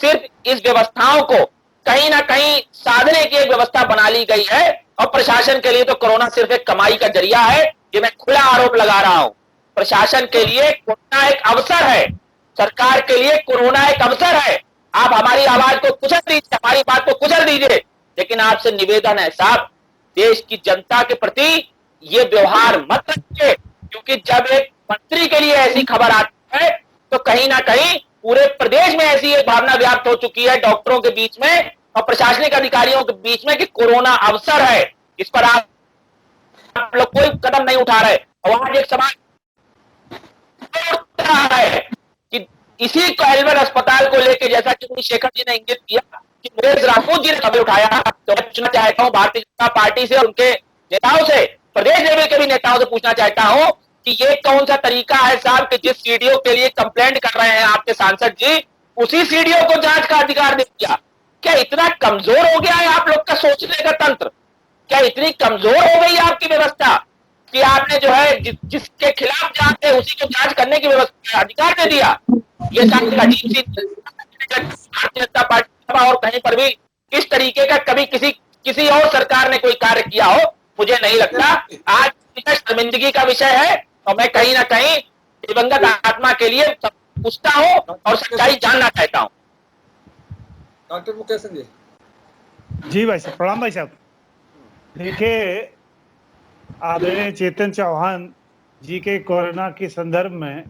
सिर्फ इस व्यवस्थाओं को कहीं ना कहीं साधने की एक व्यवस्था बना ली गई है, और प्रशासन के लिए तो कोरोना सिर्फ एक कमाई का जरिया है। ये मैं खुला आरोप लगा रहा हूं। प्रशासन के लिए कोरोना एक अवसर है, सरकार के लिए कोरोना एक अवसर है। आप हमारी आवाज को कुचल दीजिए, हमारी बात को कुचल दीजिए, लेकिन आपसे निवेदन है साहब, देश की जनता के प्रति ये व्यवहार मत रखिए, क्योंकि जब एक मंत्री के लिए ऐसी खबर आती है तो कहीं ना कहीं पूरे प्रदेश में ऐसी एक भावना व्याप्त हो चुकी है डॉक्टरों के बीच में और प्रशासनिक अधिकारियों के बीच में कि कोरोना अवसर है, इस पर आप लोग कोई कदम नहीं उठा रहे। और आज एक सवाल है कि इसी एल्बर्ट अस्पताल को लेकर, जैसा कि शेखर जी ने इंगित किया कि मुकेश राठौर जी ने खबर उठाया, तो मैं पूछना चाहता हूं भारतीय जनता पार्टी से और उनके नेताओं से, प्रदेश लेवल के भी नेताओं से पूछना चाहता हूं कि ये कौन सा तरीका है साहब कि जिस सीडीओ के लिए कंप्लेंट कर रहे हैं आपके सांसद जी, उसी सीडीओ को जांच का अधिकार दे दिया। क्या इतना कमजोर हो गया है आप लोग का सोचने का तंत्र? क्या इतनी कमजोर हो गई आपकी व्यवस्था कि आपने जो है जिसके खिलाफ जांच है उसी को जांच करने की व्यवस्था अधिकार दे दिया? ये सारी अजीब सी भारतीय जनता पार्टी और कहीं पर भी इस तरीके का कभी किसी और सरकार ने कोई कार्य किया हो मुझे नहीं लगता। आज शर्मिंदगी का विषय है और मैं कहीं ना कहीं दिवंगत आत्मा के लिए पूछता हूं और सच्चाई जानना चाहता हूं। डॉक्टर मुकेश सिंह जी। जी भाई साहब, प्रणाम भाई साहब। देखिए, आदरणीय चेतन चौहान जी के कोरोना के संदर्भ में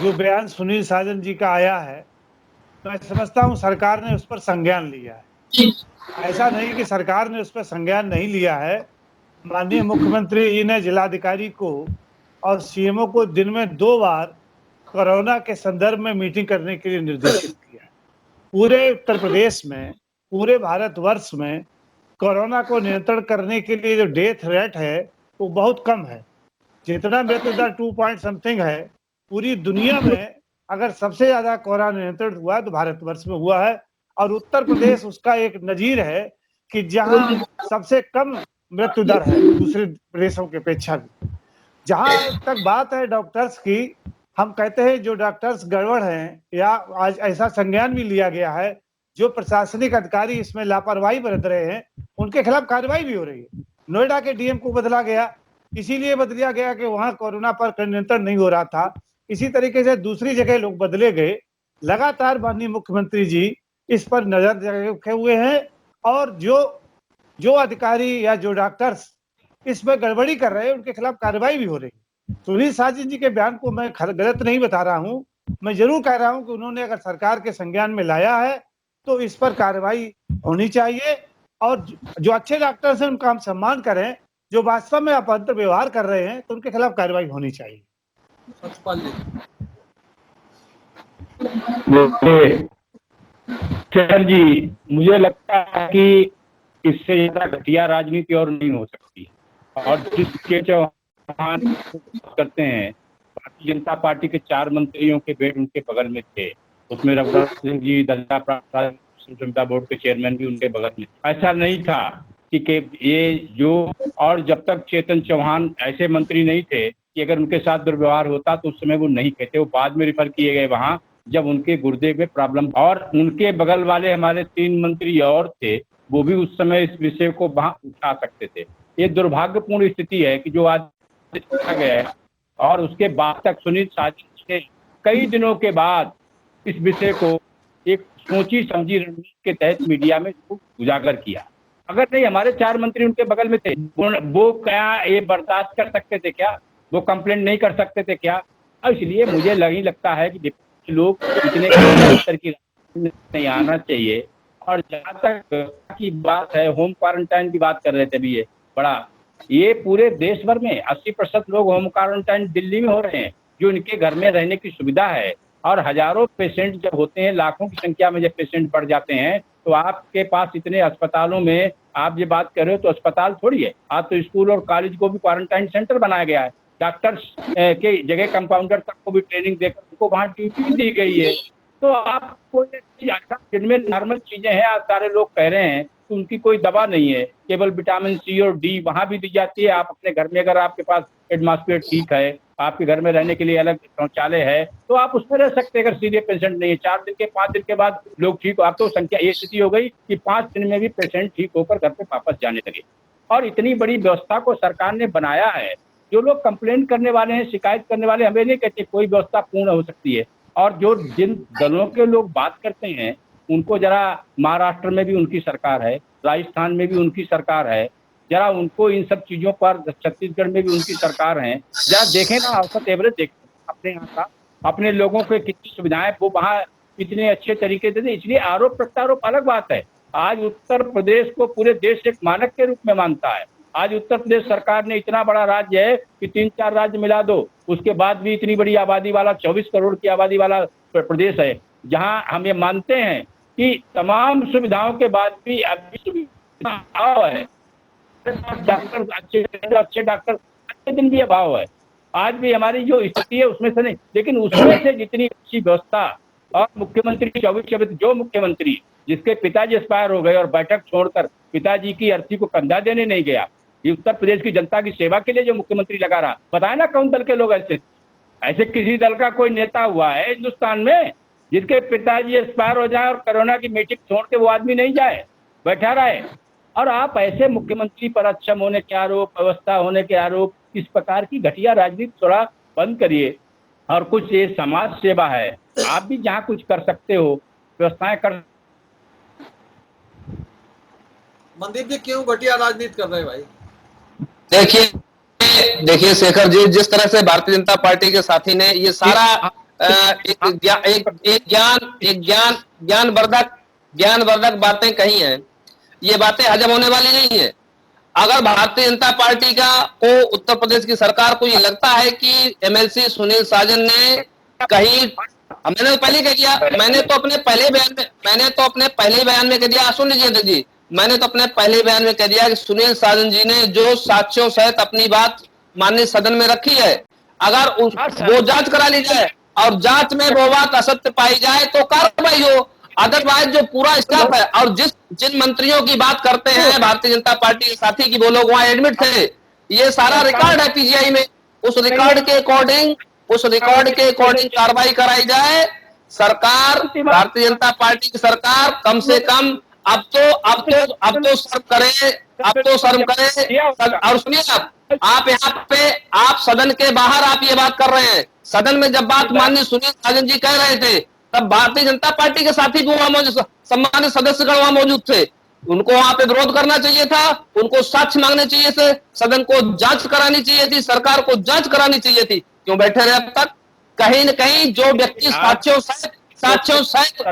जो बयान सुनील साजन जी का आया है, मैं समझता हूं सरकार ने उस पर संज्ञान लिया है। ऐसा नहीं कि सरकार ने उस पर संज्ञान नहीं लिया है। माननीय मुख्यमंत्री जी ने जिलाधिकारी को और सीएमओ को दिन में 2 बार कोरोना के संदर्भ में मीटिंग करने के लिए निर्देशित किया। पूरे उत्तर प्रदेश में, पूरे भारतवर्ष में कोरोना को नियंत्रण करने के लिए जो डेथ रेट है वो बहुत कम है। जितना मृत्यु दर 2 पॉइंट समथिंग है, पूरी दुनिया में अगर सबसे ज्यादा कोरोना नियंत्रण हुआ है तो भारतवर्ष में हुआ है। और उत्तर प्रदेश उसका एक नजीर है कि जहां सबसे कम मृत्यु दर है दूसरे प्रदेशों की अपेक्षा भी। जहां तक बात है डॉक्टर्स की, हम कहते हैं जो डॉक्टर्स गड़बड़ हैं या आज ऐसा संज्ञान भी लिया गया है, जो प्रशासनिक अधिकारी इसमें लापरवाही बरत रहे हैं उनके खिलाफ कार्रवाई भी हो रही है। नोएडा के डीएम को बदला गया, इसीलिए बदला गया कि वहां कोरोना पर नियंत्रण नहीं हो रहा था। इसी तरीके से दूसरी जगह लोग बदले गए। लगातार माननीय मुख्यमंत्री जी इस पर नजर रखे हुए हैं और जो अधिकारी या जो डॉक्टर्स इसमें गड़बड़ी कर रहे हैं उनके खिलाफ कार्रवाई भी हो रही है। सुनील साजन जी के बयान को मैं गलत नहीं बता रहा हूं, मैं जरूर कह रहा हूं कि उन्होंने अगर सरकार के संज्ञान में लाया है तो इस पर कार्रवाई होनी चाहिए। और जो अच्छे डॉक्टर्स हैं उनका हम सम्मान करें, जो वास्तव में अभद्र व्यवहार कर रहे हैं तो उनके खिलाफ कार्रवाई होनी चाहिए। सतपाल जी। सर जी, मुझे लगता है कि इससे ज्यादा घटिया राजनीति और नहीं हो सकती। और जिसके चौहान करते हैं, भारतीय जनता पार्टी के 4 मंत्रियों के बेड उनके बगल में थे, उसमें रघुवर सिंह जी दंता प्राप्त सुविधा बोर्ड के चेयरमैन भी उनके बगल में। ऐसा नहीं था कि ये जो, और जब तक चेतन चौहान ऐसे मंत्री नहीं थे कि अगर उनके साथ दुर्व्यवहार होता तो उस समय वो नहीं कहते, वो बाद में रिफर किए गए वहां जब उनके गुर्दे में प्रॉब्लम। और उनके बगल वाले हमारे 3 मंत्री और थे, वो भी उस समय इस विषय को वहां उठा सकते थे। ये दुर्भाग्यपूर्ण स्थिति है कि जो आज देखा गया है और उसके बाद तक सुनील साजन ने कई दिनों के बाद इस विषय को एक सोची समझी रणनीति के तहत मीडिया में उजागर किया। अगर नहीं हमारे 4 मंत्री उनके बगल में थे, वो क्या ये बर्दाश्त कर सकते थे क्या? वो कंप्लेंट नहीं कर सकते थे क्या? और इसलिए मुझे नहीं लगता है कि लोग इतने स्तर की नहीं आना चाहिए। और जहाँ तक की बात है, होम क्वारंटाइन की बात कर रहे थे अभी, ये पूरे देश भर में 80% लोग होम क्वारंटाइन दिल्ली में हो रहे हैं, जो इनके घर में रहने की सुविधा है। और हजारों पेशेंट जब होते हैं, लाखों की संख्या में जब पेशेंट बढ़ जाते हैं, तो आपके पास इतने अस्पतालों में आप ये बात कर रहे हो तो अस्पताल थोड़ी है, आप तो स्कूल और कॉलेज को भी क्वारंटाइन सेंटर बनाया गया है। डॉक्टर्स के जगह कंपाउंडर तक को भी ट्रेनिंग देकर उनको वहाँ ड्यूटी दी गई है। तो आप कोई जिनमें नॉर्मल चीजें हैं, आप सारे लोग कह रहे हैं तो उनकी कोई दवा नहीं है, केवल विटामिन सी और डी वहां भी दी जाती है। आप अपने घर में अगर आपके पास एटमॉस्फेयर ठीक है, आपके घर में रहने के लिए अलग शौचालय है, तो आप उसमें रह सकते हैं। अगर सीधे पेशेंट नहीं है, 4 दिन के 5 दिन के बाद लोग ठीक हो, आप तो संख्या ये स्थिति हो गई कि 5 दिन में भी पेशेंट ठीक होकर घर पे वापस जाने लगे। और इतनी बड़ी व्यवस्था को सरकार ने बनाया है। जो लोग कंप्लेंट करने वाले हैं, शिकायत करने वाले, हमें नहीं कहते कोई व्यवस्था पूर्ण हो सकती है। और जो जिन दलों के लोग बात करते हैं उनको जरा, महाराष्ट्र में भी उनकी सरकार है, राजस्थान में भी उनकी सरकार है, जरा उनको इन सब चीजों पर, छत्तीसगढ़ में भी उनकी सरकार है, जरा देखें ना, औसत एवरेज देखें अपने यहाँ का, अपने लोगों को कितनी सुविधाएं वो वहाँ इतने अच्छे तरीके से। इसलिए आरोप प्रत्यारोप अलग बात है। आज उत्तर प्रदेश को पूरे देश एक मानक के रूप में मानता है। आज उत्तर प्रदेश सरकार ने, इतना बड़ा राज्य है कि 3-4 राज्य मिला दो, उसके बाद भी इतनी बड़ी आबादी वाला, 24 करोड़ की आबादी वाला प्रदेश है, जहां हम ये मानते हैं कि तमाम सुविधाओं के बाद भी अभी सुविधा अभाव है। डॉक्टर अच्छे डॉक्टर अच्छे दिन भी अभाव है। आज भी हमारी जो स्थिति है उसमें से नहीं, लेकिन उसमें से जितनी अच्छी व्यवस्था, और मुख्यमंत्री 24 जो मुख्यमंत्री जिसके पिताजी एक्सपायर हो गए और बैठक छोड़कर पिताजी की अर्थी को कंधा देने नहीं गया, ये उत्तर प्रदेश की जनता की सेवा के लिए जो मुख्यमंत्री लगा रहा, बताया ना कौन दल के लोग ऐसे ऐसे किसी दल का कोई नेता हुआ है हिंदुस्तान में जिसके पिताजी एक्सपायर हो जाए और कोरोना की मीटिंग छोड़ के वो आदमी नहीं जाए, बैठा रहे। और आप ऐसे मुख्यमंत्री पर अक्षम होने के आरोप, व्यवस्था होने के आरोप, इस प्रकार की घटिया राजनीति थोड़ा बंद करिए। और कुछ ये समाज सेवा है, आप भी जहाँ कुछ कर सकते हो व्यवस्थाएं कर। मनदीप जी क्यों घटिया राजनीति कर रहे हैं भाई? देखिए शेखर जी, जिस तरह से भारतीय जनता पार्टी के साथी ने ये सारा ज्ञानवर्धक बातें कही हैं, ये बातें हजम होने वाली नहीं है। अगर भारतीय जनता पार्टी को उत्तर प्रदेश की सरकार को ये लगता है कि एमएलसी सुनील साजन ने कहीं, मैंने तो पहले कह दिया, मैंने तो अपने पहले बयान में कह दिया, सुन लीजिए जी, मैंने तो अपने पहले बयान में कह दिया कि सुनील साजन जी ने जो साक्ष्यों सहित अपनी बात माननीय सदन में रखी है, अगर वो जांच करा ली जाए और जांच में वो बात असत्य पाई जाए तो कार्रवाई हो। अदरवाइज जो पूरा स्टाफ है और जिन मंत्रियों की बात करते हैं भारतीय जनता पार्टी के साथी की वो लोग वहां एडमिट थे, ये सारा रिकॉर्ड है पीजीआई में, उस रिकॉर्ड के अकॉर्डिंग कार्रवाई कराई जाए। सरकार, भारतीय जनता पार्टी की सरकार कम से कम अब तो शर्म करे। और सुनिए, आप यहाँ पे आप सदन के बाहर आप ये बात कर रहे हैं, सदन में जब बात माननीय सुनील साजन जी कह रहे थे तब भारतीय जनता पार्टी के साथी भी वहां मौजूद, सम्मानित सदस्यगण वहां मौजूद थे, उनको वहां पे विरोध करना चाहिए था, उनको साक्ष्य मांगने चाहिए थे, सदन को जांच करानी चाहिए थी, सरकार को जांच करानी चाहिए थी। क्यों बैठे रहे अब तक? कहीं न कहीं जो व्यक्ति साक्ष्यों सहित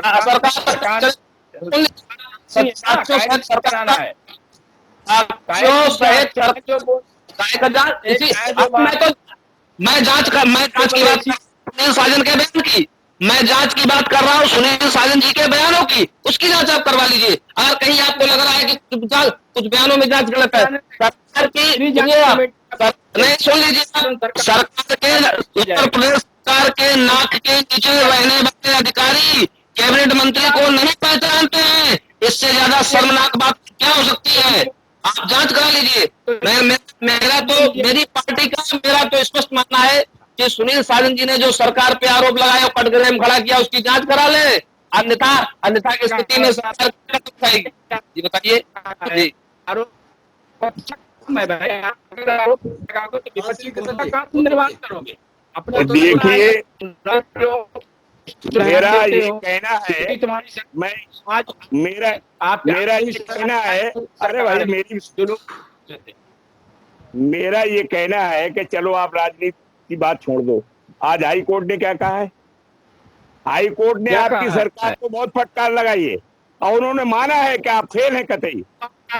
मैं जांच की बात सुनील साजन के बयान की, मैं जांच की बात कर रहा हूँ सुनील साजन जी के बयानों की, उसकी जांच आप करवा लीजिए। अगर कहीं आपको लग रहा है कि कुछ बयानों में जांच गलत है, सरकार की नहीं, सुन लीजिए, सरकार के उत्तर प्रदेश सरकार के नाक के नीचे रहने वाले अधिकारी कैबिनेट मंत्री को नहीं पहचानते हैं। इससे ज्यादा शर्मनाक बात क्या हो सकती है? आप जांच करा लीजिए। मेरी पार्टी का मेरा तो स्पष्ट मानना है कि सुनील साजन जी ने जो सरकार पे आरोप लगाया, कटघरे में खड़ा किया, उसकी जांच करा ले, अन्यथा की स्थिति में सरकार क्या करेगी? जी बताइए। जी निर्माण करोगे अपने। देखिए, मेरा ये कहना है, मेरा ये कहना है, अरे भाई मेरा ये कहना है कि चलो आप राजनीति की बात छोड़ दो। आज हाई कोर्ट ने क्या कहा है? हाई कोर्ट ने आपकी सरकार को बहुत फटकार लगाई है और उन्होंने माना है कि आप फेल हैं कतई,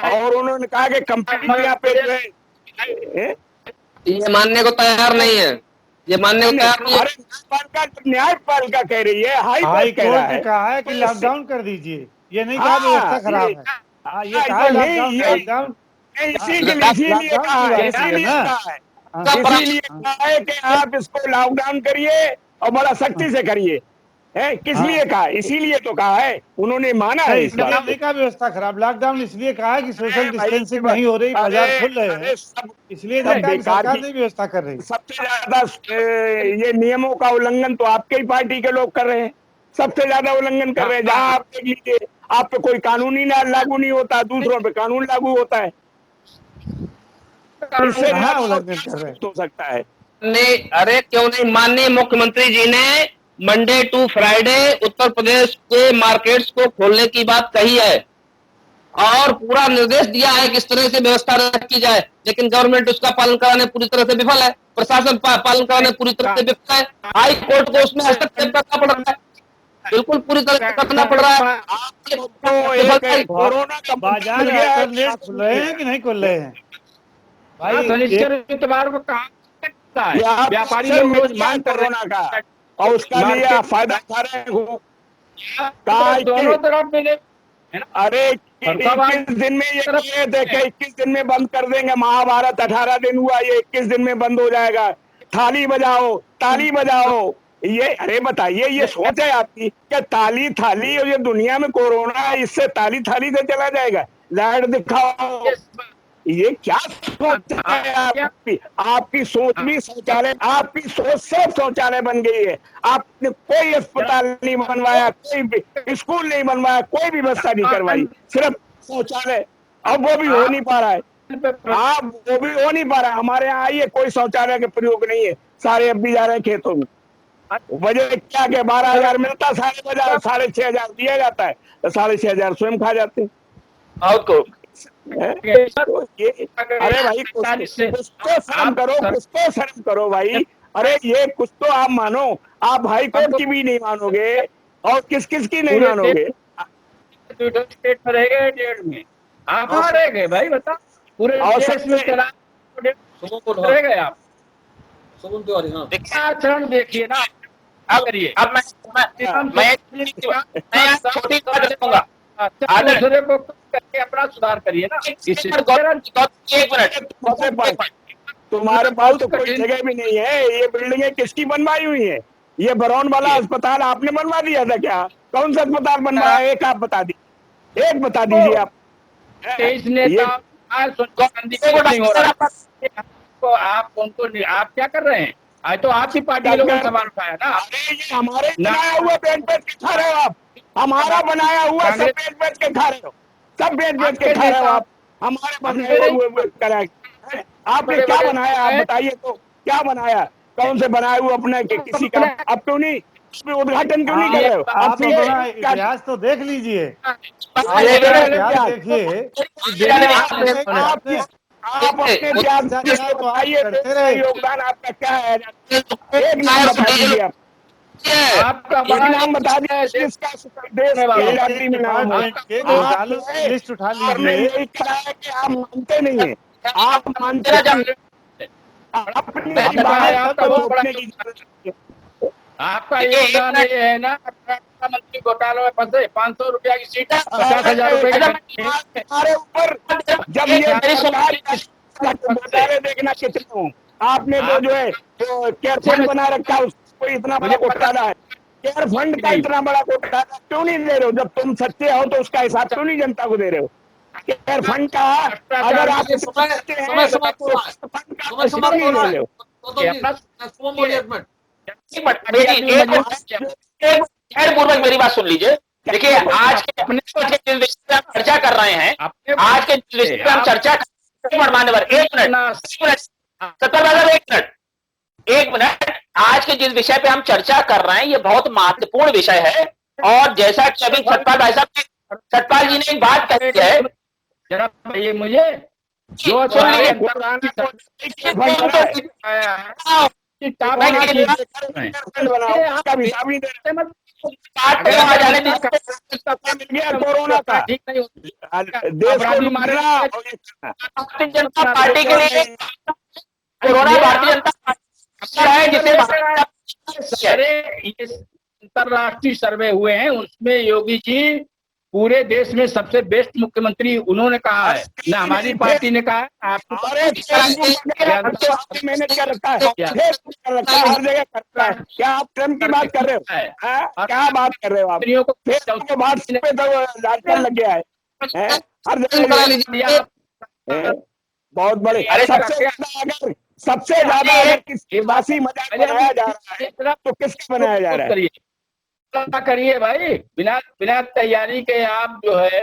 और उन्होंने कहा कि कंपनी पे जो है ये मानने को तैयार नहीं है, ये मानने को तैयार नहीं है। न्यायपालिका कह रही है, हाई कोर्ट ने कहा है कि लॉकडाउन कर दीजिए, ये नहीं कहा व्यवस्था खराब है। ये कहा लॉकडाउन, इसीलिए कहा है कि आप इसको लॉकडाउन करिए और बड़ा सख्ती से करिए। किस लिए कहा? इसीलिए तो कहा है, उन्होंने माना है। नहीं कहा व्यवस्था खराब, लॉकडाउन इसलिए कहा है कि सोशल डिस्टेंसिंग नहीं हो रही, बाजार खुल रहे हैं, इसलिए सरकार नहीं व्यवस्था कर रही। सबसे ज्यादा ये नियमों का उल्लंघन तो आपके ही पार्टी के लोग कर रहे हैं, सबसे ज्यादा उल्लंघन कर रहे हैं। जहाँ आप देख लीजिए, आप पे कोई कानून ही लागू नहीं होता, दूसरों पे कानून लागू होता है। इससे उल्लंघन कर रहे हो सकता है। नहीं, अरे क्यों नहीं, माननीय मुख्यमंत्री जी ने Monday to Friday Uttar Pradesh के मार्केट्स को खोलने की बात कही है और पूरा निर्देश दिया है कि इस तरह से व्यवस्था रखी जाए, लेकिन गवर्नमेंट उसका पालन कराने पूरी तरह से विफल है, प्रशासन पालन कराने पूरी तरह से विफल है। हाई कोर्ट को उसमें हस्तक्षेप करना पड़ रहा है, बिल्कुल पूरी तरह से करना पड़ रहा है। कोरोना का बाजार खुल रहे हैं कि नहीं खुल रहे हैं भाई? इतवार को कहा व्यापारी लोग रोज मांग कोरोना का, और उसका भी आप फायदा उठा रहे हो। दोनों तरफ मिले। अरे 21 दिन में ये देखे, 21 दिन में बंद कर देंगे। महाभारत 18 दिन हुआ, ये 21 दिन में बंद हो जाएगा। थाली बजाओ, ताली बजाओ, ये अरे बताइए, ये सोच है आपकी क्या ताली थाली और ये दुनिया में कोरोना है, इससे ताली थाली से चला जाएगा? लाइट दिखाओ, ये क्या सोच है आपकी? आपकी सोच भी शौचालय, आपकी सोच से शौचालय बन गई है। आपने कोई अस्पताल नहीं बनवाया, कोई भी स्कूल नहीं बनवाया, कोई भी व्यवस्था नहीं करवाई, सिर्फ शौचालय। अब वो भी हो नहीं पा रहा है, आप वो भी हो नहीं पा रहा है। हमारे यहाँ आइए, कोई शौचालय के प्रयोग नहीं है, सारे अब भी जा रहे हैं खेतों में। वजह क्या के 12,000 मिलता, 6,500 दिया जाता है, तो 6,500 स्वयं खा जाते हैं। बहुत को तो ये, अरे भाई कुछ तो शर्म करो, कुछ तो शर्म करो भाई। अरे ये कुछ तो आप मानो, आप हाई कोर्ट की भी नहीं मानोगे और किस किस की नहीं मानोगे? स्टेट में रह गए, डेढ़ में आप कहाँ रह गए भाई, बताओ। पूरे देश में चला रह गए आप। सुमन तिवारी, हाँ आचरण देखिए ना, करिए। अब मैं छोटी बात कहूंगा, दूसरे को करके अपना सुधार करिए ना। एक मिनट, तुम्हारे पास तो कोई जगह भी नहीं है। ये बिल्डिंगें किसकी बनवाई हुई है? ये बरौन वाला अस्पताल आपने बनवा दिया था क्या? कौन सा अस्पताल बनवाया? एक आप बता दीजिए, एक बता दीजिए आप। आप क्या कर रहे हैं? आज तो आपकी पार्टी के लोगों ने सवाल उठाया ना। अरे ये हमारे बनाया हुआ बेच बेच के खा रहे हो आप, हमारा बनाया हुआ सब बेच बेच के खा रहे हो, सब बेच बेच के खा रहे हो आप। हमारे बनाए हुए कराए, आपने क्या बनाया? आप बताइए तो, क्या बनाया? कौन से बनाए हुए अपने किसी का? अब क्यों नहीं उसमें उद्घाटन क्यों नहीं कर रहे हो? आप अपना इतिहास तो देख लीजिए, इतिहास देखिए। आप अपने इतिहास बताइए, योगदान आपका क्या है? एक नाम बता दीजिए आप, आपका एक नाम बता दीजिए जिसका देश की आजादी में नाम हो। लिस्ट उठा आपने लीजिए। यही कहा है कि आप मानते नहीं है, आप मानते नहीं, अपनी बात को थोपने की जरूरत है। आपका योगदान ये है ना, मंत्री घोटाले में फंसे, 500 रुपया की सीट, 50,000 रुपए की। हमारे ऊपर जब ये घोटाले देखना कितने हो, आपने तो जो है तो केयर फंड बना रखा है, उसको इतना बड़ा घोटाला है। केयर फंड का इतना बड़ा घोटाला क्यों नहीं दे रहे हो? जब तुम सच्चे हो तो उसका हिसाब क्यों नहीं जनता को दे रहे हो? केयर फंड का अगर आप समझते हैं तो फंड का हिसाब नहीं दे रहे हो। पूर्वक मेरी बात सुन लीजिए। देखिए, आज के अपने जिस विषय पे हम चर्चा कर रहे हैं, आज के जिस विषय पे हम चर्चा मान्यवर, एक मिनट सत्तर भाई, एक मिनट, आज के जिस विषय पे हम चर्चा कर रहे हैं ये बहुत महत्वपूर्ण विषय है। और जैसा कि अभी सतपाल भाई साहब, सतपाल जी ने एक बात कही है, जरा ये मुझे जो कोरोना का ठीक नहीं देश को मारना। भारतीय जनता पार्टी के लिए कोरोना भारतीय जनता पार्टी है जिसे अरे ये अंतरराष्ट्रीय सर्वे हुए हैं, उसमें योगी जी पूरे देश में सबसे बेस्ट मुख्यमंत्री उन्होंने कहा है ना, हमारी पार्टी ने कहा है। आपको मैंने क्या रखा है, हर जगह करता है। क्या आप ट्रम्प की बात कर रहे हो? क्या बात कर रहे हो आप? फेसबुक के बाद पे तो लालटेन लग गया है हर जगह। बहुत बड़े, सबसे ज्यादा अगर किसी बासी मजाक बनाया जा रहा है तो किसका बनाया जा रहा है? करिए भाई, बिना तैयारी के आप जो है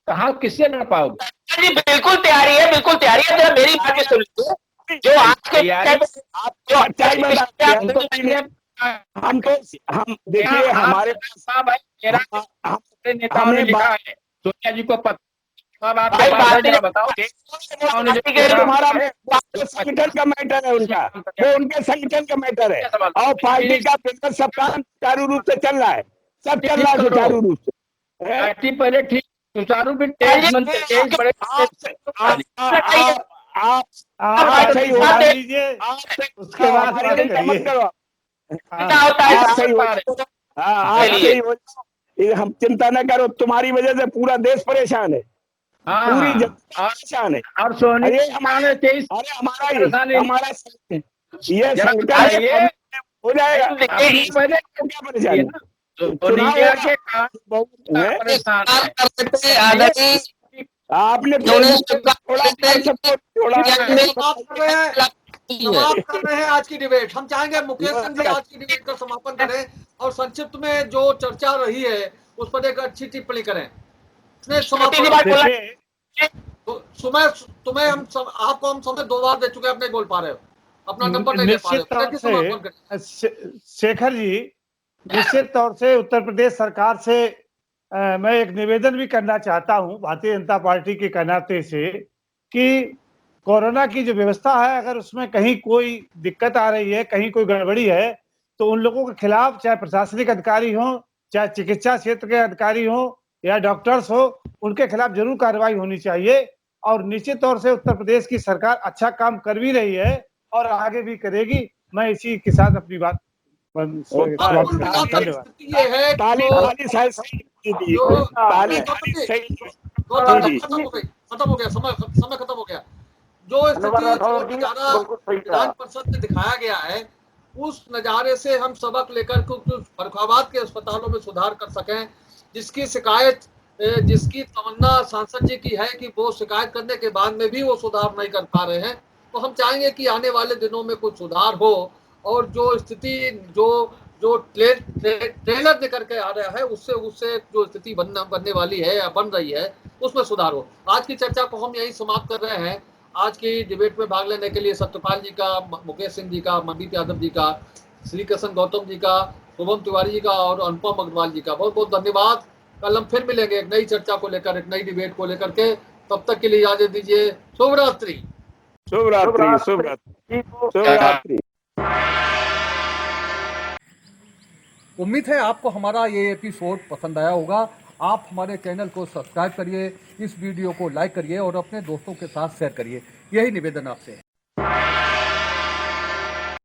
कहाँ किससे लड़ पाओगे? जी बिल्कुल तैयारी है, बिल्कुल तैयारी है। जरा मेरी बात सुन लीजिए, जो आज के हम देखिए हमारे नेताओं ने लिखा है, सोनिया जी को पत्र, बताओ तुम्हारा संगठन का मैटर है, उनका वो उनके संगठन का मैटर है और पार्टी का बिजनेस सब काम सुचारू रूप से चल रहा है, सब चल रहा है सुचारू रूप से। पार्टी पहले ठीक सुचारू भी बड़े आप सही हो लीजिए, उसके बाद मत करो, आप सही हो, हम चिंता न करो, तुम्हारी वजह से पूरा देश परेशान है, पूरी जनता परेशान है। और सोनिया हमारा ये संगठन हो जाएगा। देखिए, अपनी वजह से क्या परेशानी? चुनाव दुनिया होगा। के कानून हैं? परेशान है। आदरणीय आपने उन्होंने थोड़ा सपोर्ट थोड़ा समाप्त कर रहे हैं, समाप्त कर रहे हैं आज की डिबेट। हम चाहेंगे मुकेश सिंह जी आज की डिबेट का समापन करें और संक्षिप्त में जो चर्चा रही है उस पर एक अच्छी टिप्पणी करें। इसमें छोटी सी बात समापन बोला। देखिए तो तुम्हें आपको हम समय 2 बार दे चुके हैं, आप नहीं बोल पा रहे हो, अपना नंबर नहीं ले पा रहे निश्चित हो, तौर देखिए समापन करें। से शेखर जी, निश्चित तौर से उत्तर प्रदेश सरकार से मैं एक निवेदन भी करना चाहता हूं भारतीय जनता पार्टी के नाते से कि कोरोना की जो व्यवस्था है, अगर उसमें कहीं कोई दिक्कत आ रही है, कहीं कोई गड़बड़ी है, तो उन लोगों के खिलाफ, चाहे प्रशासनिक अधिकारी हो, चाहे चिकित्सा क्षेत्र के अधिकारी हो या डॉक्टर्स हो, उनके खिलाफ जरूर कार्रवाई होनी चाहिए। और निश्चित तौर से उत्तर प्रदेश की सरकार अच्छा काम कर भी रही है और आगे भी करेगी। मैं इसी के साथ अपनी बात समाप्त कुल करता हूं। मिलाकर धन्यवाद। स्थिति ये है कि ताली ताली शायद सही दीजिए। जो ताली गौतम जी, सही गौतम जी जी, जी। खत्म हो गया समय खत्म हो गया। जो धन्यवाद स्थिति, जो राठौर जी, नजारा बिल्कुल सही कहा। विधान परिषद में दिखाया गया है, उस नजारे से हम सबक लेकर कुछ फर्रुखाबाद के अस्पतालों में सुधार कर सकें। जिसकी शिकायत, जिसकी तमन्ना सांसद जी की है कि वो शिकायत करने के बाद में भी वो सुधार नहीं कर पा रहे हैं, तो हम चाहेंगे कि आने वाले दिनों में कुछ सुधार हो और जो स्थिति, जो जो ट्रेलर निकल के आ रहा है, उससे उससे जो स्थिति बनने वाली है या बन रही है, उसमें सुधार हो। आज की चर्चा को हम यही समाप्त कर रहे हैं। आज की डिबेट में भाग लेने के लिए सत्यपाल जी का, मुकेश सिंह जी का, मनदीप यादव जी का, श्री कृष्ण गौतम जी का, शुभम तिवारी जी का और अनुपम अग्रवाल जी का बहुत बहुत धन्यवाद। कल हम फिर मिलेंगे एक नई चर्चा को लेकर, एक नई डिबेट को लेकर के। तब तक के लिए इजाजत दीजिए। शुभ रात्रि। शुभ रात्रि। शुभ रात्रि। शुभ रात्रि। उम्मीद है आपको हमारा ये एपिसोड पसंद आया होगा। आप हमारे चैनल को सब्सक्राइब करिए, इस वीडियो को लाइक करिए और अपने दोस्तों के साथ शेयर करिए। यही निवेदन आपसे है।